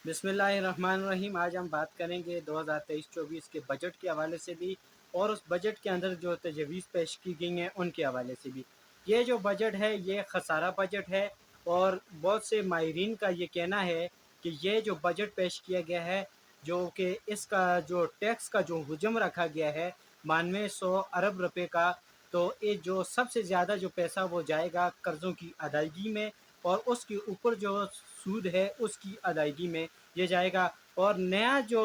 बिस्मिल्लाहिर्रहमानिर्रहीम। आज हम बात करेंगे 2023-24 के बजट के हवाले से भी, और उस बजट के अंदर जो तजवीज़ पेश की गई हैं उनके हवाले से भी। ये जो बजट है ये खसारा बजट है, और बहुत से माहिरीन का ये कहना है कि ये जो बजट पेश किया गया है, जो कि इसका जो टैक्स का जो हुजम रखा गया है 9200 अरब रुपए का, तो ये जो सबसे ज़्यादा जो पैसा वो जाएगा कर्ज़ों की अदायगी में, और उसके ऊपर जो सूद है उसकी अदायगी में ये जाएगा। और नया जो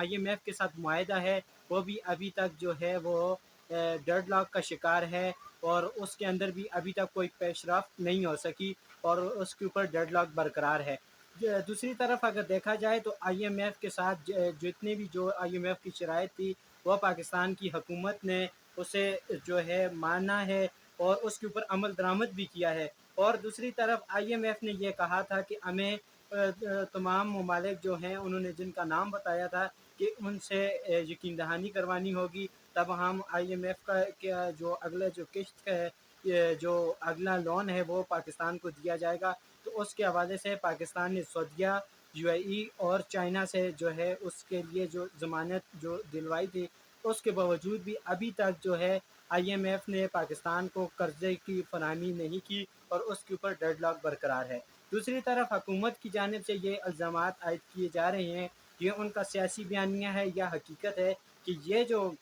IMF के साथ मुआहदा है वो भी अभी तक जो है वो डेढ़ लाख का शिकार है, और उसके अंदर भी अभी तक कोई पेशरफ्त नहीं हो सकी, और उसके ऊपर डेढ़ लाख बरकरार है। दूसरी तरफ अगर देखा जाए तो IMF के साथ जितने भी जो IMF की शराइत थी वह पाकिस्तान की हुकूमत ने उसे जो है माना है, और उसके ऊपर अमल दरामद भी किया है। और दूसरी तरफ IMF ने यह कहा था कि हमें तमाम ममालिक जो हैं उन्होंने जिनका नाम बताया था कि उनसे यकीन दहानी करवानी होगी, तब हम IMF का जो अगला जो किश्त है, ये जो अगला लोन है वो पाकिस्तान को दिया जाएगा। तो उसके हवाले से पाकिस्तान ने सऊदीया, UAE और चाइना से जो है उसके लिए जो ज़मानत जो दिलवाई थी, उसके बावजूद भी अभी तक जो है IMF ने पाकिस्तान को कर्जे की फरहमी नहीं की, और उसके ऊपर डेढ़ लाख बरकरार है। दूसरी तरफ हुकूमत की जानिब से ये इल्ज़ामात आयद किए जा रहे हैं, ये उनका सियासी बयानिया है या हकीकत है कि ये जो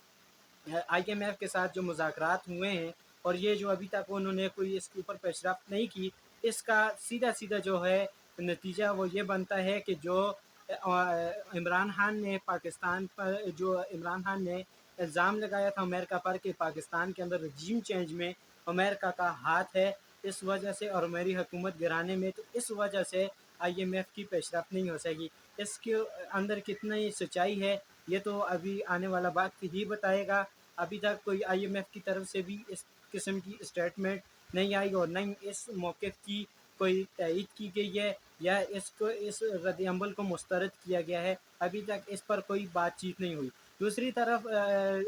IMF के साथ जो मुज़ाकरात हुए हैं, और ये जो अभी तक उन्होंने कोई इसके ऊपर पेशरफ्त नहीं की, इसका सीधा सीधा जो है नतीजा वो ये बनता है कि जो इमरान खान ने पाकिस्तान पर जो इमरान खान ने इल्ज़ाम लगाया था अमेरिका पर कि पाकिस्तान के अंदर रजीम चेंज में अमेरिका का हाथ है, इस वजह से, और मेरी हुकूमत गिराने में, तो इस वजह से IMF की पेशरफ्त नहीं हो सकेगी। इसके अंदर कितनी सच्चाई है ये तो अभी आने वाला वक्त ही बताएगा। अभी तक कोई IMF की तरफ से भी इस किस्म की स्टेटमेंट नहीं आई, और न ही इस मौक़िफ़ की कोई तइद की गई है, या इसको इस रद्द-ए-अमल को मुस्तरद किया गया है। अभी तक इस पर कोई बातचीत नहीं हुई। दूसरी तरफ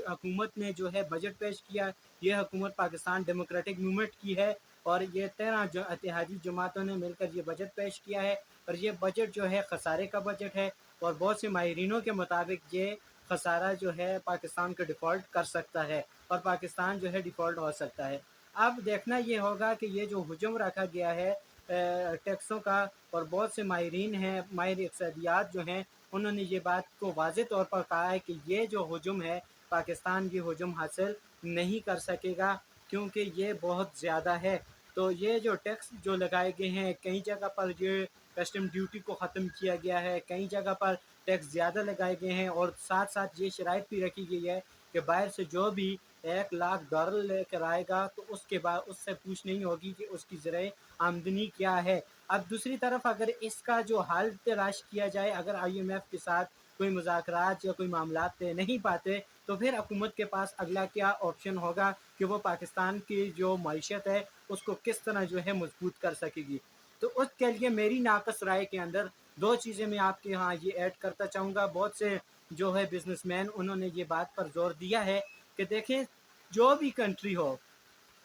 हुकूमत ने जो है बजट पेश किया, ये हुकूमत पाकिस्तान डेमोक्रेटिक मूवमेंट की है, और ये 13 जो इत्तेहादी जमातों ने मिलकर ये बजट पेश किया है, और ये बजट जो है खसारे का बजट है, और बहुत से माहिरीनों के मुताबिक ये खसारा जो है पाकिस्तान को डिफ़ॉल्ट कर सकता है, और पाकिस्तान जो है डिफ़ॉल्ट हो सकता है। अब देखना ये होगा कि ये जो हुजूम रखा गया है टैक्सों का, और बहुत से माहिरीन हैं, माहिर इक़्तिसादियात जो हैं, उन्होंने ये बात को वाज़ेह तौर पर कहा है कि ये जो हुजूम है पाकिस्तान ये हुजूम हासिल नहीं कर सकेगा, क्योंकि ये बहुत ज़्यादा है। तो ये जो टैक्स जो लगाए गए हैं, कई जगह पर ये कस्टम ड्यूटी को ख़त्म किया गया है, कई जगह पर टैक्स ज़्यादा लगाए गए हैं, और साथ साथ ये शराइत भी रखी गई है कि बाहर से जो भी $1,00,000 लेकर आएगा तो उसके बाद उससे पूछ नहीं होगी कि उसकी ज़राए आमदनी क्या है। अब दूसरी तरफ अगर इसका जो हल तलाश किया जाए, अगर IMF के साथ कोई मुज़ाकरात या कोई मामलात तय नहीं पाते, तो फिर हुकूमत के पास अगला क्या ऑप्शन होगा कि वो पाकिस्तान की जो मईशत है उसको किस तरह जो है मजबूत कर सकेगी। तो उसके लिए मेरी नाकस राय के अंदर दो चीज़ें मैं आपके यहाँ ये ऐड करता चाहूँगा। बहुत से जो है बिजनेसमैन उन्होंने ये बात पर जोर दिया है कि देखें, जो भी कंट्री हो,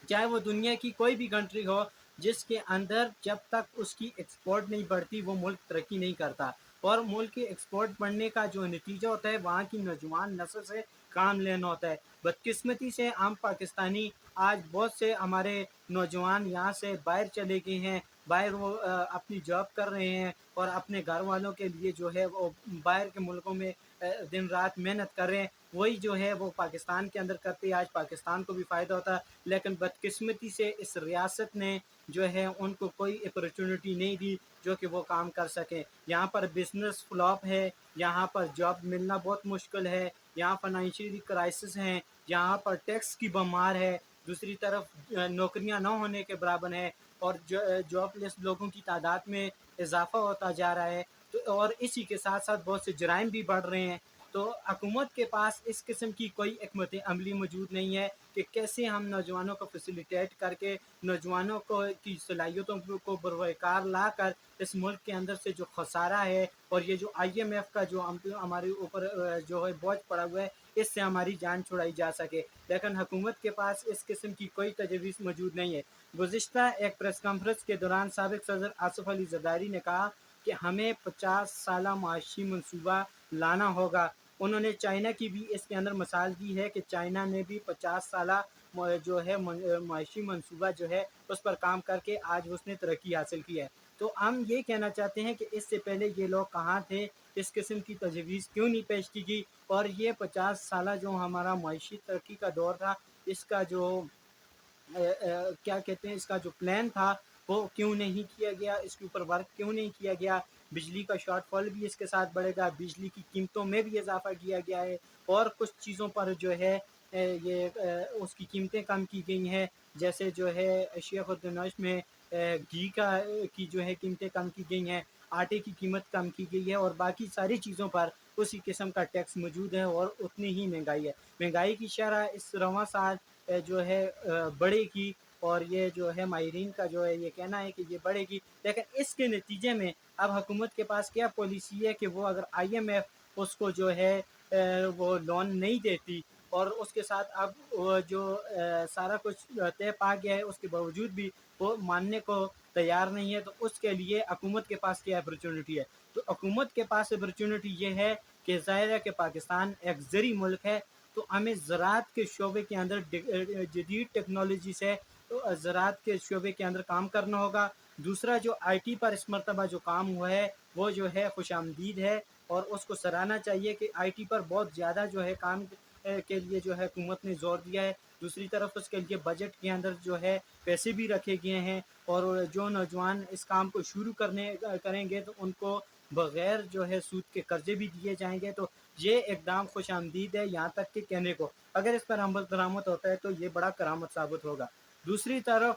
चाहे वो दुनिया की कोई भी कंट्री हो, जिसके अंदर जब तक उसकी एक्सपोर्ट नहीं बढ़ती वो मुल्क तरक्की नहीं करता, और मुल्क की एक्सपोर्ट बढ़ने का जो नतीजा होता है वहाँ की नौजवान नस्ल से काम लेना होता है। बदकिस्मती से आम पाकिस्तानी आज बहुत से हमारे नौजवान यहाँ से बाहर चले गए हैं, बाहर वो अपनी जॉब कर रहे हैं, और अपने घर वालों के लिए जो है वो बाहर के मुल्कों में दिन रात मेहनत कर रहे हैं। वही जो है वो पाकिस्तान के अंदर करते, आज पाकिस्तान को भी फ़ायदा होता है, लेकिन बदकिस्मती से इस रियासत ने जो है उनको कोई अपॉर्चुनिटी नहीं दी जो कि वो काम कर सकें। यहाँ पर बिजनेस फ्लॉप है, यहाँ पर जॉब मिलना बहुत मुश्किल है, यहाँ फाइनेंशियली क्राइसिस हैं, यहाँ पर टैक्स की भरमार है, दूसरी तरफ नौकरियाँ न होने के बराबर हैं, और जॉबलेस लोगों की तादाद में इजाफा होता जा रहा है। तो और इसी के साथ साथ बहुत से जराइम भी बढ़ रहे हैं। तो हुकूमत के पास इस किस्म की कोई हिकमत अमली मौजूद नहीं है कि कैसे हम नौजवानों को फैसिलिटेट करके नौजवानों को की सलाहियतों को बरकार ला कर इस मुल्क के अंदर से जो खसारा है, और ये जो IMF का जो हमारे ऊपर जो है बोझ पड़ा हुआ है, इससे हमारी जान छुड़ाई जा सके। लेकिन हुकूमत के पास इस किस्म की कोई तजवीज़ मौजूद नहीं है। गुज़िश्ता एक प्रेस कॉन्फ्रेंस के दौरान साबिक़ सदर आसिफ अली ज़रदारी ने कहा, کہ ہمیں 50 سالہ معاشی منصوبہ لانا ہوگا. انہوں نے چائنا کی بھی اس کے اندر مثال دی ہے کہ چائنا نے بھی 50 سالہ جو ہے معاشی منصوبہ جو ہے اس پر کام کر کے آج اس نے ترقی حاصل کی ہے. تو ہم یہ کہنا چاہتے ہیں کہ اس سے پہلے یہ لوگ کہاں تھے, اس قسم کی تجویز کیوں نہیں پیش کی گئی, اور یہ 50 سالہ جو ہمارا معاشی ترقی کا دور تھا, اس کا جو کیا کہتے ہیں, اس کا جو پلان تھا وہ کیوں نہیں کیا گیا, اس کے اوپر ورک کیوں نہیں کیا گیا. بجلی کا شارٹ فال بھی اس کے ساتھ بڑھے گا, بجلی کی قیمتوں میں بھی اضافہ کیا گیا ہے, اور کچھ چیزوں پر جو ہے یہ اس کی قیمتیں کم کی گئی ہیں, جیسے جو ہے اشیاء خردنوش میں گھی کی جو ہے قیمتیں کم کی گئی ہیں, آٹے کی قیمت کم کی گئی ہے, اور باقی ساری چیزوں پر اسی قسم کا ٹیکس موجود ہے اور اتنی ہی مہنگائی ہے. مہنگائی کی شرح اس رواں سال جو ہے بڑھے گی, اور یہ جو ہے ماہرین کا جو ہے یہ کہنا ہے کہ یہ بڑھے گی, لیکن اس کے نتیجے میں اب حکومت کے پاس کیا پالیسی ہے کہ وہ اگر آئی ایم ایف اس کو جو ہے وہ لون نہیں دیتی, اور اس کے ساتھ اب وہ جو سارا کچھ طے پا گیا ہے اس کے باوجود بھی وہ ماننے کو تیار نہیں ہے, تو اس کے لیے حکومت کے پاس کیا اپرچونٹی ہے. تو حکومت کے پاس اپرچونٹی یہ ہے کہ ظاہر ہے کہ پاکستان ایک زرعی ملک ہے, تو ہمیں زراعت کے شعبے کے اندر جدید ٹیکنالوجی سے زراعت کے شعبے کے اندر کام کرنا ہوگا. دوسرا جو آئی ٹی پر اس مرتبہ جو کام ہوا ہے وہ جو ہے خوش آمدید ہے, اور اس کو سراہنا چاہیے کہ آئی ٹی پر بہت زیادہ جو ہے کام کے لیے جو ہے حکومت نے زور دیا ہے. دوسری طرف اس کے لیے بجٹ کے اندر جو ہے پیسے بھی رکھے گئے ہیں, اور جو نوجوان اس کام کو شروع کریں گے تو ان کو بغیر جو ہے سود کے قرضے بھی دیے جائیں گے. تو یہ اقدام خوش آمدید ہے, یہاں تک کہ کہنے کو اگر اس پر عمل درآمد ہوتا ہے تو یہ بڑا کرامت ثابت ہوگا. دوسری طرف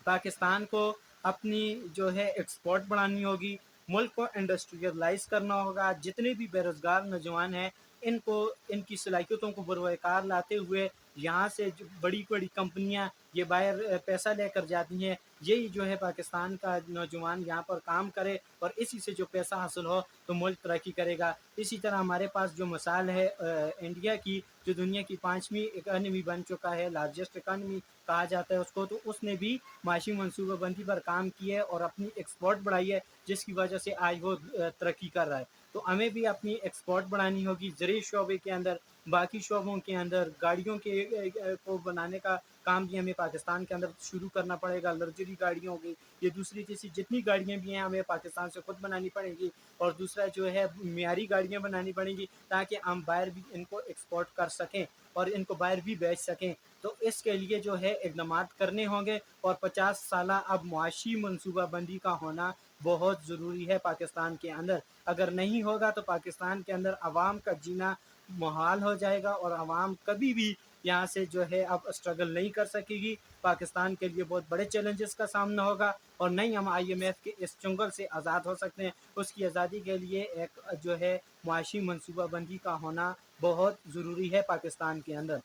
پاکستان کو اپنی جو ہے ایکسپورٹ بڑھانی ہوگی, ملک کو انڈسٹریلائز کرنا ہوگا. جتنے بھی بے روزگار نوجوان ہیں ان کو ان کی صلاحیتوں کو بروئے کار لاتے ہوئے یہاں سے جو بڑی بڑی کمپنیاں یہ باہر پیسہ لے کر جاتی ہیں, یہی جو ہے پاکستان کا نوجوان یہاں پر کام کرے اور اسی سے جو پیسہ حاصل ہو تو ملک ترقی کرے گا. اسی طرح ہمارے پاس جو مثال ہے انڈیا کی, جو دنیا کی 5ویں اکانومی بن چکا ہے, لارجسٹ اکانومی کہا جاتا ہے اس کو, تو اس نے بھی معاشی منصوبہ بندی پر کام کیا ہے اور اپنی ایکسپورٹ بڑھائی ہے, جس کی وجہ سے آج وہ ترقی کر رہا ہے. تو ہمیں بھی اپنی ایکسپورٹ بڑھانی ہوگی زرعی شعبے کے اندر, باقی شعبوں کے اندر گاڑیوں کے کو بنانے کا کام بھی ہمیں پاکستان کے اندر شروع کرنا پڑے گا. لگژری گاڑیوں کی یہ دوسری تیسری جتنی گاڑیاں بھی ہیں ہمیں پاکستان سے خود بنانی پڑیں گی, اور دوسرا جو ہے معیاری گاڑیاں بنانی پڑیں گی تاکہ ہم باہر بھی ان کو ایکسپورٹ کر سکیں اور ان کو باہر بھی بیچ سکیں. تو اس کے لیے جو ہے اقدامات کرنے ہوں گے, اور 50 سالہ اب معاشی منصوبہ بندی کا ہونا بہت ضروری ہے پاکستان کے اندر. اگر نہیں ہوگا تو پاکستان کے اندر عوام کا جینا محال ہو جائے گا, اور عوام کبھی بھی یہاں سے جو ہے اب اسٹرگل نہیں کر سکے گی. پاکستان کے لیے بہت بڑے چیلنجز کا سامنا ہوگا, اور نہیں ہم آئی ایم ایف کے اس چنگل سے آزاد ہو سکتے ہیں. اس کی آزادی کے لیے ایک جو ہے معاشی منصوبہ بندی کا ہونا بہت ضروری ہے پاکستان کے اندر.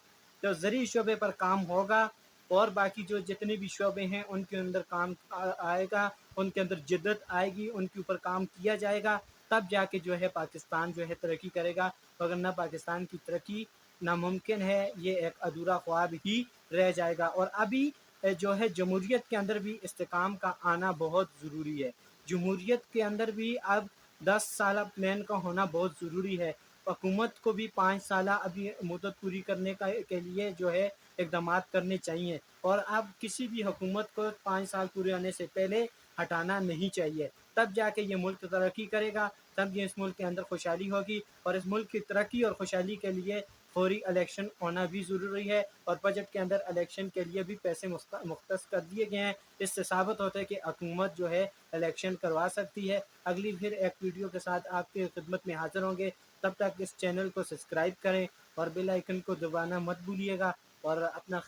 تو زرعی شعبے پر کام ہوگا, اور باقی جو جتنے بھی شعبے ہیں ان کے اندر کام آئے گا, ان کے اندر جدت آئے گی, ان کے اوپر کام کیا جائے گا, تب جا کے جو ہے پاکستان جو ہے ترقی کرے گا. وگرنہ پاکستان کی ترقی ناممکن ہے, یہ ایک ادھورا خواب ہی رہ جائے گا. اور ابھی جو ہے جمہوریت کے اندر بھی استحکام کا آنا بہت ضروری ہے. جمہوریت کے اندر بھی اب 10 سالہ پلان کا ہونا بہت ضروری ہے. حکومت کو بھی 5 سالہ ابھی مدت پوری کرنے کے لیے جو ہے اقدامات کرنے چاہیے, اور اب کسی بھی حکومت کو 5 سال پورے ہونے سے پہلے ہٹانا نہیں چاہیے. تب جا کے یہ ملک ترقی کرے گا, تب یہ اس ملک کے اندر خوشحالی ہوگی, اور اس ملک کی ترقی اور خوشحالی کے لیے فوری الیکشن ہونا بھی ضروری ہے. اور بجٹ کے اندر الیکشن کے لیے بھی پیسے مختص کر دیے گئے ہیں. اس سے ثابت ہوتا ہے کہ حکومت جو ہے الیکشن کروا سکتی ہے. اگلی پھر ایک ویڈیو کے ساتھ آپ کی خدمت میں حاضر ہوں گے. تب تک اس چینل کو سبسکرائب کریں اور بیل آئیکن کو دبانا مت بھولیے گا, اور اپنا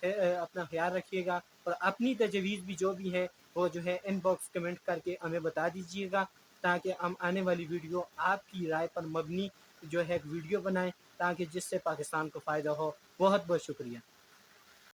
خیال رکھیے گا, اور اپنی تجویز بھی جو بھی ہے وہ جو ہے ان باکس کمنٹ کر کے ہمیں بتا دیجیے گا, تاکہ ہم آنے والی ویڈیو آپ کی رائے پر مبنی جو ہے ایک ویڈیو بنائیں, تاکہ جس سے پاکستان کو فائدہ ہو. بہت بہت شکریہ.